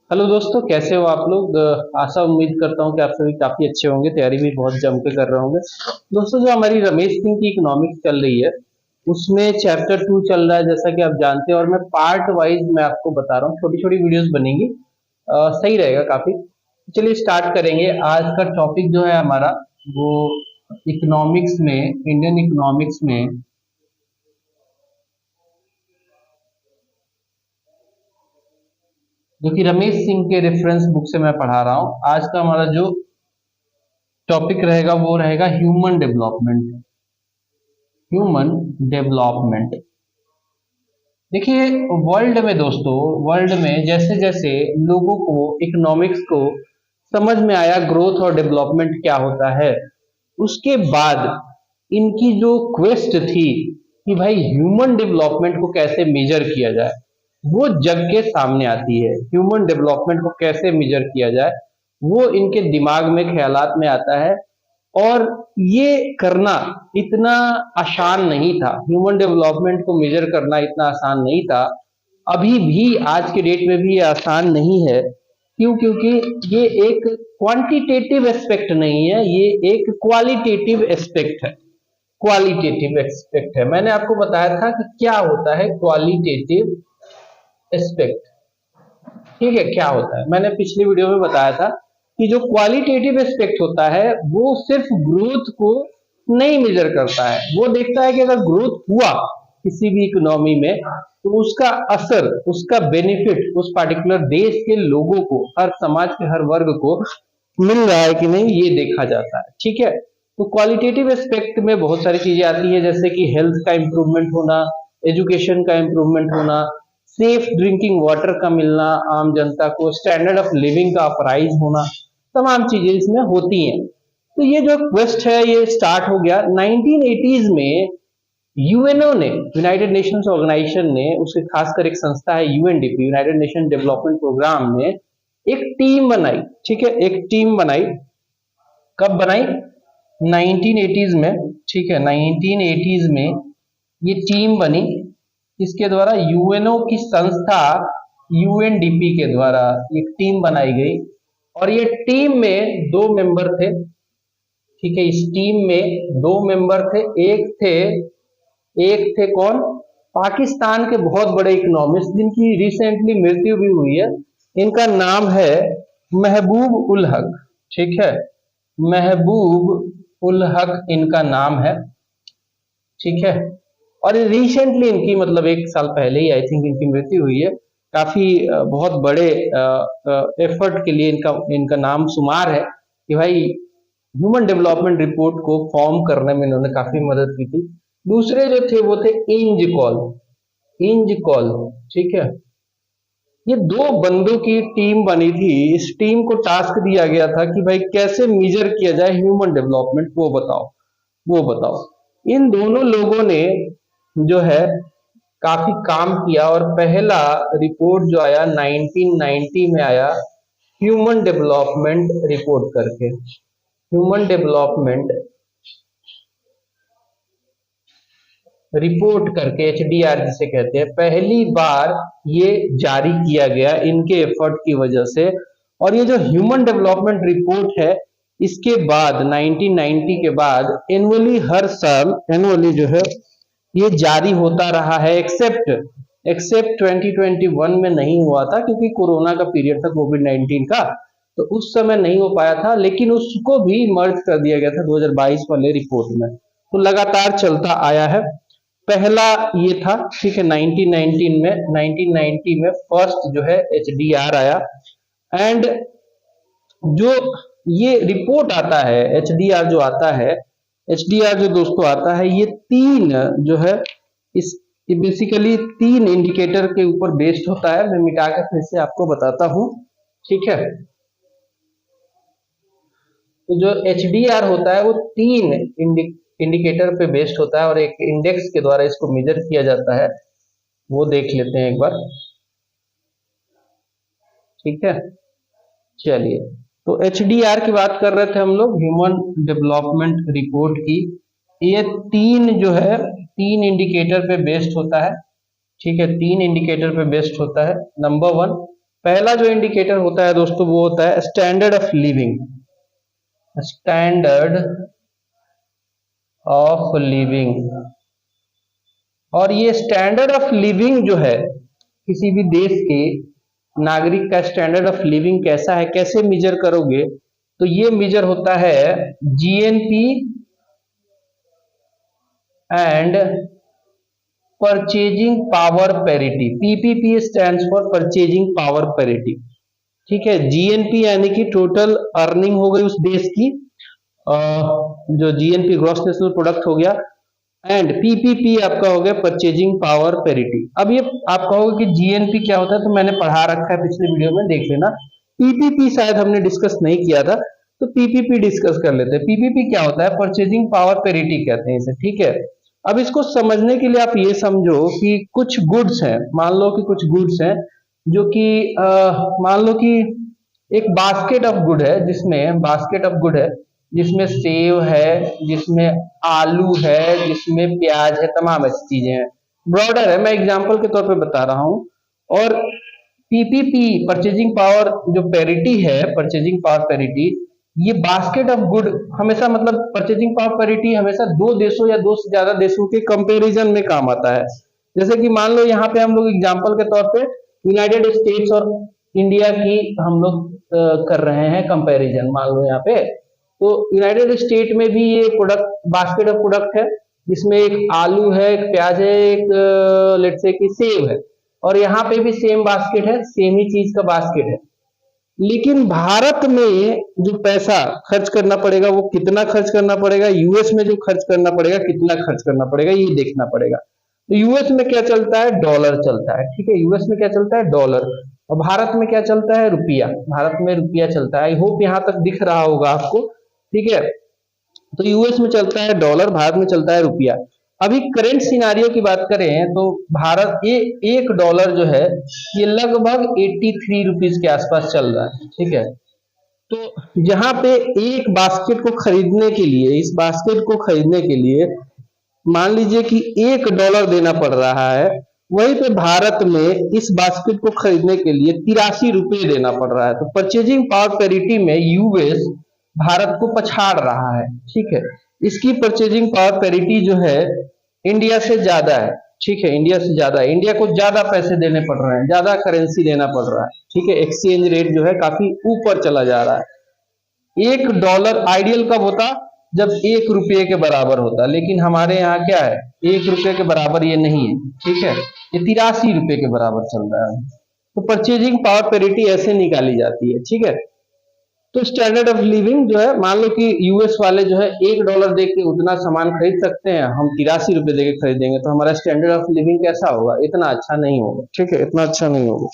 Hello दोस्तों, कैसे हो आप लोग। आशा उम्मीद करता हूँ कि आप सभी काफी अच्छे होंगे, तैयारी भी बहुत जम के कर रहे होंगे। दोस्तों, जो हमारी रमेश सिंह की इकोनॉमिक्स चल रही है उसमें चैप्टर 2 चल रहा है, जैसा कि आप जानते हैं। और मैं पार्ट वाइज मैं आपको बता रहा हूँ, छोटी छोटी वीडियोस बनेंगी। सही रहेगा काफी। चलिए स्टार्ट करेंगे। आज का टॉपिक जो है हमारा वो इकोनॉमिक्स में, इंडियन इकोनॉमिक्स में जो कि रमेश सिंह के रेफरेंस बुक से मैं पढ़ा रहा हूँ। आज का हमारा जो टॉपिक रहेगा वो रहेगा ह्यूमन डेवलपमेंट। Human development. देखिए, वर्ल्ड में दोस्तों, वर्ल्ड में जैसे जैसे लोगों को इकोनॉमिक्स को समझ में आया ग्रोथ और डेवलपमेंट क्या होता है, उसके बाद इनकी जो क्वेस्ट थी कि भाई ह्यूमन डेवलपमेंट को कैसे मेजर किया जाए, वो जग के सामने आती है। ह्यूमन डेवलपमेंट को कैसे मेजर किया जाए वो इनके दिमाग में ख्यालात में आता है। और ये करना इतना आसान नहीं था, ह्यूमन डेवलपमेंट को मेजर करना इतना आसान नहीं था। अभी भी आज के डेट में भी ये आसान नहीं है। क्यों? क्योंकि ये एक क्वांटिटेटिव एस्पेक्ट नहीं है, ये एक क्वालिटेटिव एस्पेक्ट है। क्वालिटेटिव एस्पेक्ट है। मैंने आपको बताया था कि क्या होता है क्वालिटेटिव एस्पेक्ट। ठीक है, क्या होता है मैंने पिछली वीडियो में बताया था कि जो क्वालिटेटिव एस्पेक्ट होता है वो सिर्फ ग्रोथ को नहीं मेजर करता है। वो देखता है कि अगर ग्रोथ हुआ किसी भी इकोनॉमी में तो उसका असर, उसका बेनिफिट उस पार्टिकुलर देश के लोगों को, हर समाज के हर वर्ग को मिल रहा है कि नहीं, ये देखा जाता है। ठीक है, तो क्वालिटेटिव एस्पेक्ट में बहुत सारी चीजें आती है, जैसे कि हेल्थ का इंप्रूवमेंट होना, एजुकेशन का इंप्रूवमेंट होना, सेफ ड्रिंकिंग वाटर का मिलना आम जनता को, स्टैंडर्ड ऑफ लिविंग का अपराइज होना, तमाम चीजें इसमें होती हैं। तो ये जो क्वेस्ट है ये स्टार्ट हो गया 1980s में। यूएनओ ने, यूनाइटेड नेशंस ऑर्गेनाइजेशन ने, उसके खासकर एक संस्था है UNDP, united nation development programme ने एक टीम बनाई। ठीक है, एक टीम बनाई। कब बनाई? 1980s में। ठीक है, 1980s में ये टीम बनी। इसके द्वारा यूएनओ की संस्था यूएनडीपी के द्वारा एक टीम बनाई गई। और ये टीम में दो मेंबर थे। ठीक है, इस टीम में दो मेंबर थे। एक थे कौन? पाकिस्तान के बहुत बड़े इकोनॉमिस्ट जिनकी रिसेंटली मृत्यु भी हुई है। इनका नाम है महबूब उल हक। ठीक है, महबूब उल हक इनका नाम है। ठीक है, और रिसेंटली इनकी, मतलब एक साल पहले ही आई थिंक इनकी मृत्यु हुई है। काफी बहुत बड़े एफर्ट के लिए इनका इनका नाम शुमार है कि भाई ह्यूमन डेवलपमेंट रिपोर्ट को फॉर्म करने में इन्होंने काफी मदद की थी। दूसरे जो थे वो थे इंज कॉल। इंज कॉल। ठीक है, ये दो बंदों की टीम बनी थी। इस टीम को टास्क दिया गया था कि भाई कैसे मेजर किया जाए ह्यूमन डेवलपमेंट, वो बताओ, वो बताओ। इन दोनों लोगों ने जो है काफी काम किया और पहला रिपोर्ट जो आया 1990 में आया, ह्यूमन डेवलपमेंट रिपोर्ट करके। ह्यूमन डेवलपमेंट रिपोर्ट करके, एचडीआर जिसे कहते हैं, पहली बार ये जारी किया गया इनके एफर्ट की वजह से। और ये जो ह्यूमन डेवलपमेंट रिपोर्ट है, इसके बाद 1990 के बाद एनुअली, हर साल एनुअली जो है ये जारी होता रहा है। एक्सेप्ट 2021 में नहीं हुआ था क्योंकि कोरोना का पीरियड था, कोविड-19 का, तो उस समय नहीं हो पाया था। लेकिन उसको भी मर्ज कर दिया गया था 2022 वाले रिपोर्ट में। तो लगातार चलता आया है। पहला ये था। ठीक है, 1990 में फर्स्ट जो है एचडीआर आया। एंड जो ये रिपोर्ट आता है, एचडीआर जो आता है, एचडीआर जो दोस्तों आता है, ये तीन जो है, इस बेसिकली तीन इंडिकेटर के ऊपर बेस्ड होता है। मैं मिटा कर फिर से आपको बताता हूं। ठीक है, तो जो एचडीआर होता है वो तीन इंडिकेटर पे बेस्ड होता है और एक इंडेक्स के द्वारा इसको मेजर किया जाता है। वो देख लेते हैं एक बार। ठीक है, चलिए, तो एचडीआर की बात कर रहे थे हम लोग, ह्यूमन डेवलपमेंट रिपोर्ट की। ये तीन जो है, तीन इंडिकेटर पे बेस्ड होता है। ठीक है, तीन इंडिकेटर पे बेस्ड होता है। नंबर वन, पहला जो इंडिकेटर होता है दोस्तों वो होता है standard of living. Standard of living. और ये स्टैंडर्ड ऑफ लिविंग जो है किसी भी देश के नागरिक का स्टैंडर्ड ऑफ लिविंग कैसा है, कैसे मेजर करोगे, तो ये मेजर होता है GNP and purchasing power parity. PPP stands for purchasing power parity. ठीक है, जीएनपी यानी कि टोटल अर्निंग हो गई उस देश की, जो जीएनपी ग्रॉस नेशनल प्रोडक्ट हो गया, एंड पीपीपी आपका हो गया परचेजिंग पावर पैरिटी। अब ये आप कहोगे कि जीएनपी क्या होता है, तो मैंने पढ़ा रखा है पिछले वीडियो में, देख लेना। पीपीपी शायद हमने डिस्कस नहीं किया था, तो पीपीपी डिस्कस कर लेते हैं। पीपीपी क्या होता है, परचेजिंग पावर पैरिटी कहते हैं इसे। ठीक है, अब इसको समझने के लिए आप ये समझो कि कुछ गुड्स हैं, मान लो कि कुछ गुड्स हैं जो कि मान लो कि एक बास्केट ऑफ गुड है, जिसमें बास्केट ऑफ गुड है जिसमें सेव है, जिसमें आलू है, जिसमें प्याज है, तमाम ऐसी चीजें हैं। ब्रॉडर है, मैं एग्जांपल के तौर पे बता रहा हूं। और पीपीपी परचेजिंग पावर जो पैरिटी है, परचेजिंग पावर पैरिटी, ये बास्केट ऑफ गुड हमेशा, मतलब परचेजिंग पावर पैरिटी हमेशा दो देशों या दो से ज्यादा देशों के कंपैरिजन में काम आता है। जैसे कि मान लो यहाँ पे हम लोग एग्जांपल के तौर पे यूनाइटेड स्टेट्स और इंडिया की हम लोग कर रहे हैं कंपैरिजन, मान लो यहाँ पे। तो यूनाइटेड स्टेट में भी ये प्रोडक्ट बास्केट ऑफ प्रोडक्ट है, जिसमें एक आलू है, एक प्याज है, एक लेट्स से कि सेब है, और यहाँ पे भी सेम बास्केट है, सेम ही चीज का बास्केट है। लेकिन भारत में जो पैसा खर्च करना पड़ेगा वो कितना खर्च करना पड़ेगा, यूएस में जो खर्च करना पड़ेगा कितना खर्च करना पड़ेगा, ये देखना पड़ेगा। तो यूएस में क्या चलता है, डॉलर चलता है। ठीक है, यूएस में क्या चलता है, डॉलर। और भारत में क्या चलता है, रुपया। भारत में रुपया चलता है। आई होप यहां तक दिख रहा होगा आपको। ठीक है, तो यूएस में चलता है डॉलर, भारत में चलता है रुपया। अभी करंट सिनारियो की बात करें तो भारत ये एक डॉलर जो है ये लगभग 83 रुपीज के आसपास चल रहा है। ठीक है, तो जहां पे एक बास्केट को खरीदने के लिए, इस बास्केट को खरीदने के लिए मान लीजिए कि $1 देना पड़ रहा है, वहीं पे भारत में इस बास्केट को खरीदने के लिए 83 रुपये देना पड़ रहा है। तो परचेजिंग पावर पैरिटी में यूएस भारत को पछाड़ रहा है। ठीक है, इसकी परचेजिंग पावर पैरिटी जो है इंडिया से ज्यादा है। ठीक है, इंडिया से ज्यादा है, इंडिया को ज्यादा पैसे देने पड़ रहे हैं, ज्यादा करेंसी देना पड़ रहा है। ठीक है, एक्सचेंज रेट जो है काफी ऊपर चला जा रहा है। $1 आइडियल कब होता, जब $1 के बराबर होता, लेकिन हमारे यहाँ क्या है, $1 के बराबर ये नहीं है। ठीक है, ये 83 रुपये के बराबर चल रहा है। तो परचेजिंग पावर पैरिटी ऐसे निकाली जाती है। ठीक है, तो स्टैंडर्ड ऑफ लिविंग जो है, मान लो कि यूएस वाले जो है $1 दे के उतना सामान खरीद सकते हैं, हम 83 रुपये दे के खरीदेंगे, तो हमारा स्टैंडर्ड ऑफ लिविंग कैसा होगा, इतना अच्छा नहीं होगा। ठीक है, इतना अच्छा नहीं होगा।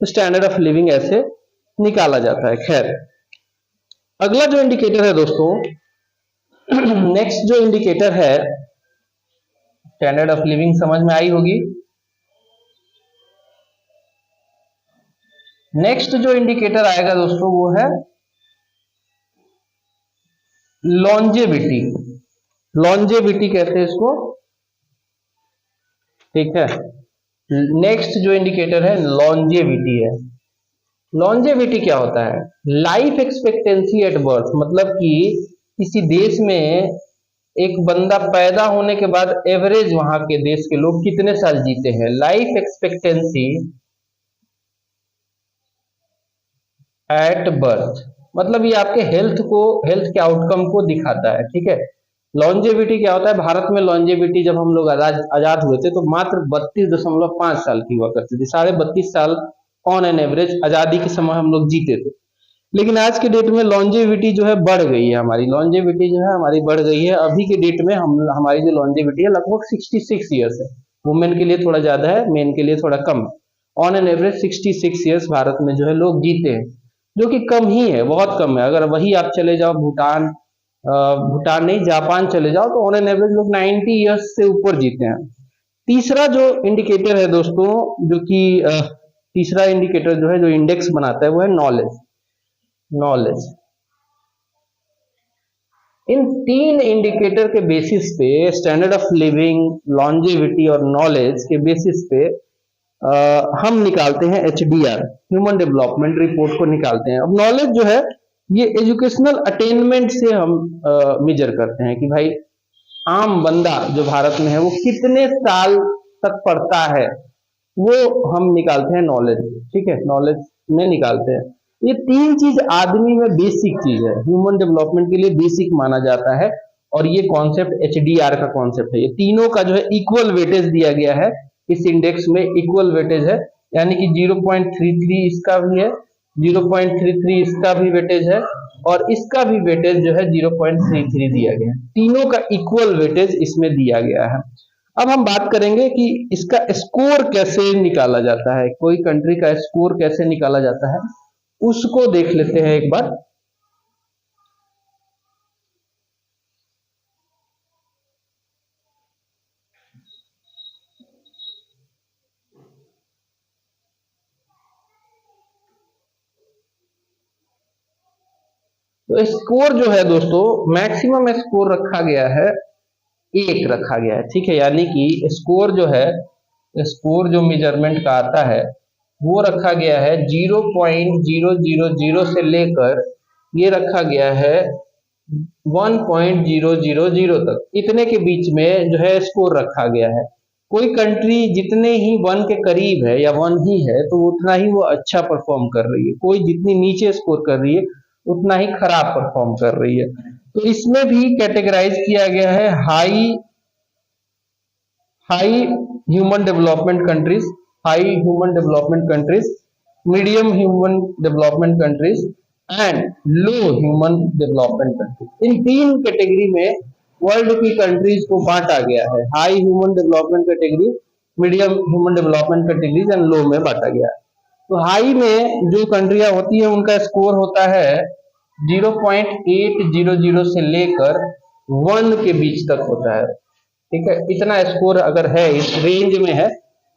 तो स्टैंडर्ड ऑफ लिविंग ऐसे निकाला जाता है। खैर, अगला जो इंडिकेटर है दोस्तों, नेक्स्ट जो इंडिकेटर है, स्टैंडर्ड ऑफ लिविंग समझ में आई होगी। नेक्स्ट जो इंडिकेटर आएगा दोस्तों वो है लॉन्जेविटी। लॉन्जेविटी कहते हैं इसको। ठीक है, नेक्स्ट जो इंडिकेटर है लॉन्जेविटी है। लॉन्जेविटी क्या होता है, लाइफ एक्सपेक्टेंसी एट बर्थ, मतलब कि किसी देश में एक बंदा पैदा होने के बाद एवरेज वहां के देश के लोग कितने साल जीते हैं। लाइफ एक्सपेक्टेंसी एट बर्थ, मतलब ये आपके हेल्थ के आउटकम को दिखाता है। ठीक है, लॉन्जेविटी क्या होता है, भारत में लॉन्जेविटी जब हम लोग आजाद हुए थे तो मात्र 32.5 साल की हुआ करती थी। 32.5 साल ऑन एन एवरेज आजादी के समय हम लोग जीते थे। लेकिन आज के डेट में लॉन्जेविटी जो है बढ़ गई है, हमारी लॉन्जेविटी जो है हमारी बढ़ गई है। अभी के डेट में हमारी जो लॉन्जेविटी है लगभग 66 ईयर्स है। वुमेन के लिए थोड़ा ज्यादा है, मेन के लिए थोड़ा कम। On an average 66 years Bharat में जो है लोग जीते हैं, जो कि कम ही है, बहुत कम है। अगर वही आप चले जाओ भूटान, भूटान नहीं जापान चले जाओ, तो ऑन एन एवरेज लोग 90 ईयर्स से ऊपर जीते हैं। तीसरा जो इंडिकेटर है दोस्तों, जो कि तीसरा इंडिकेटर जो है, जो इंडेक्स बनाता है, वो है नॉलेज। नॉलेज, इन तीन इंडिकेटर के बेसिस पे, स्टैंडर्ड ऑफ लिविंग, लॉन्जेविटी और नॉलेज के बेसिस पे हम निकालते हैं HDR, ह्यूमन डेवलपमेंट रिपोर्ट को निकालते हैं। अब नॉलेज जो है ये एजुकेशनल अटेनमेंट से हम मेजर करते हैं कि भाई आम बंदा जो भारत में है वो कितने साल तक पढ़ता है, वो हम निकालते हैं नॉलेज। ठीक है, नॉलेज में निकालते हैं। ये तीन चीज आदमी में बेसिक चीज है, ह्यूमन डेवलपमेंट के लिए बेसिक माना जाता है। और ये कॉन्सेप्ट HDR का कॉन्सेप्ट है। ये तीनों का जो है इक्वल वेटेज दिया गया है, इस इंडेक्स में इक्वल वेटेज है, यानी कि 0.33 इसका भी है, 0.33 इसका भी वेटेज है, और इसका भी वेटेज जो है 0.33 दिया गया है। तीनों का इक्वल वेटेज इसमें दिया गया है। अब हम बात करेंगे कि इसका स्कोर कैसे निकाला जाता है, कोई कंट्री का स्कोर कैसे निकाला जाता है, उसको देख लेते हैं एक बार। तो स्कोर जो है दोस्तों, मैक्सिमम स्कोर रखा गया है 1 रखा गया है। ठीक है, यानी कि स्कोर जो है, स्कोर जो मेजरमेंट का आता है वो रखा गया है 0.000 से लेकर ये रखा गया है 1.000 तक, इतने के बीच में जो है स्कोर रखा गया है। कोई कंट्री जितने ही 1 के करीब है या 1 ही है तो उतना ही वो अच्छा परफॉर्म कर रही है, कोई जितनी नीचे स्कोर कर रही है उतना ही खराब परफॉर्म कर रही है। तो इसमें भी कैटेगराइज किया गया है high human development countries, high human development countries, medium human development countries and low human development countries. इन तीन कैटेगरी में वर्ल्ड की कंट्रीज को बांटा गया है। High human development category, medium human development categories and low में बांटा गया है। तो हाई में जो कंट्रियां होती है उनका स्कोर होता है 0.800 से लेकर 1 के बीच तक होता है। ठीक है, इतना स्कोर अगर है, इस रेंज में है,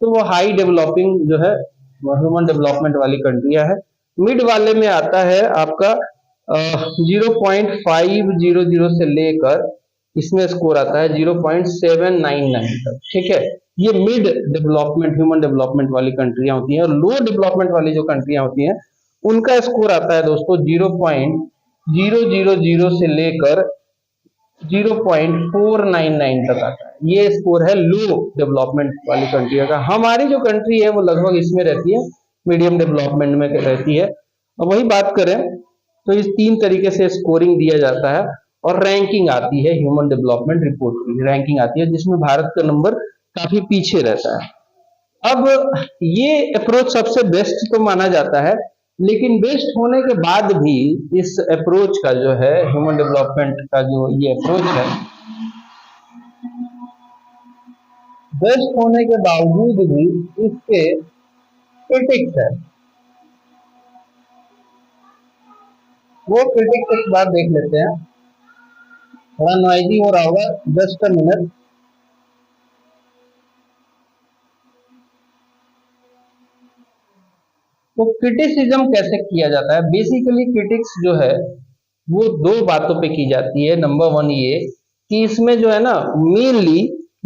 तो वो हाई डेवलपिंग जो है ह्यूमन डेवलपमेंट वाली कंट्रियां है। मिड वाले में आता है आपका 0.500 से लेकर इसमें स्कोर आता है 0.799 तक। ठीक है, ये मिड डेवलपमेंट ह्यूमन डेवलपमेंट वाली कंट्रियां होती हैं। और लो डेवलपमेंट वाली जो कंट्रियां होती हैं उनका स्कोर आता है दोस्तों 0.000 से लेकर 0.499 तक आता है। ये स्कोर है लो डेवलपमेंट वाली कंट्री का। हमारी जो कंट्री है वो लगभग इसमें रहती है, मीडियम डेवलपमेंट में रहती है। अब वही बात करें तो इस तीन तरीके से स्कोरिंग दिया जाता है और रैंकिंग आती है, ह्यूमन डेवलपमेंट रिपोर्ट की रैंकिंग आती है जिसमें भारत का नंबर काफी पीछे रहता है। अब ये अप्रोच सबसे बेस्ट तो माना जाता है, लेकिन बेस्ट होने के बाद भी इस अप्रोच का जो है ह्यूमन डेवलपमेंट का जो ये अप्रोच है, बेस्ट होने के बावजूद भी इसके क्रिटिक्स है। वो क्रिटिक्स एक बार देख लेते हैं। थोड़ा नॉइजी हो रहा होगा, जस्ट अ मिनट। तो क्रिटिसिज्म कैसे किया जाता है? बेसिकली क्रिटिक्स जो है वो दो बातों पे की जाती है। नंबर 1 ये कि इसमें जो है ना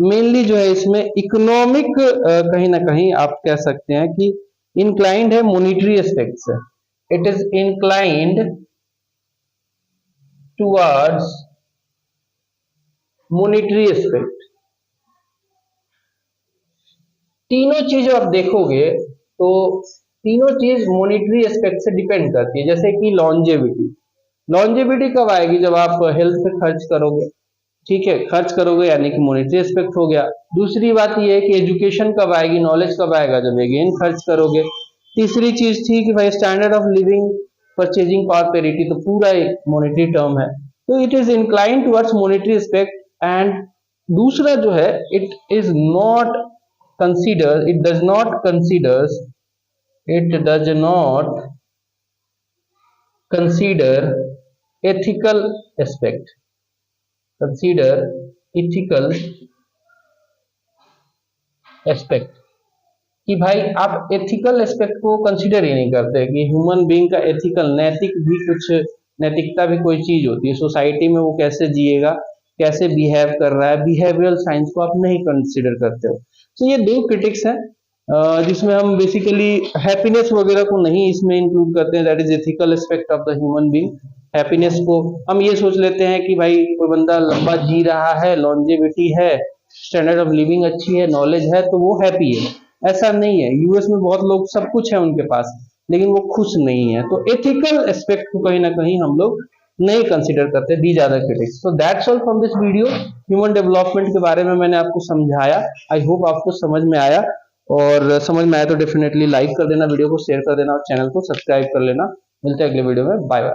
मेनली जो है इसमें इकोनॉमिक कहीं ना कहीं आप कह सकते हैं कि इंक्लाइंड है मॉनिटरी एस्पेक्ट से। It is inclined towards monetary aspect. तीनों चीज आप देखोगे तो तीनों चीज मॉनिटरी एस्पेक्ट से डिपेंड करती है। जैसे कि लॉन्जेविटी कब आएगी? जब आप हेल्थ पे खर्च करोगे। ठीक है, खर्च करोगे यानी कि मॉनिटरी एस्पेक्ट हो गया। दूसरी बात यह है कि एजुकेशन कब आएगी, नॉलेज कब आएगा? जब अगेन खर्च करोगे। तीसरी चीज थी कि भाई standard of living, purchasing power parity, तो पूरा एक मॉनिटरी टर्म है। तो it is incline towards monetary aspect. And दूसरा जो है it is not consider, it does not considers, it does not consider ethical aspect, consider ethical aspect कि भाई आप एथिकल एस्पेक्ट को कंसीडर ही नहीं करते कि ह्यूमन बीइंग का एथिकल, नैतिक भी कुछ, नैतिकता भी कोई चीज होती है सोसाइटी में, वो कैसे जिएगा, कैसे बिहेव कर रहा है, बिहेवियरल साइंस को आप नहीं कंसीडर करते हो। तो ये दो क्रिटिक्स हैं। जिसमें हम बेसिकली हैप्पीनेस वगैरह को नहीं इसमें इंक्लूड करते हैं, that is ethical aspect of the human being. Happiness को हम ये सोच लेते हैं कि भाई कोई बंदा लंबा जी रहा है, लॉन्जेविटी है, स्टैंडर्ड ऑफ लिविंग अच्छी है, नॉलेज है, तो वो हैप्पी है। ऐसा नहीं है। यूएस में बहुत लोग सब कुछ है उनके पास, लेकिन वो खुश नहीं है। तो एथिकल एस्पेक्ट को कहीं ना कहीं हम लोग नहीं कंसीडर करते। These are the critics. So that's all from this video. Human development के बारे में मैंने आपको समझाया। आई होप आपको समझ में आया, और समझ में आया तो डेफिनेटली लाइक कर देना, वीडियो को शेयर कर देना और चैनल को सब्सक्राइब कर लेना। मिलते हैं अगले वीडियो में। Bye bye.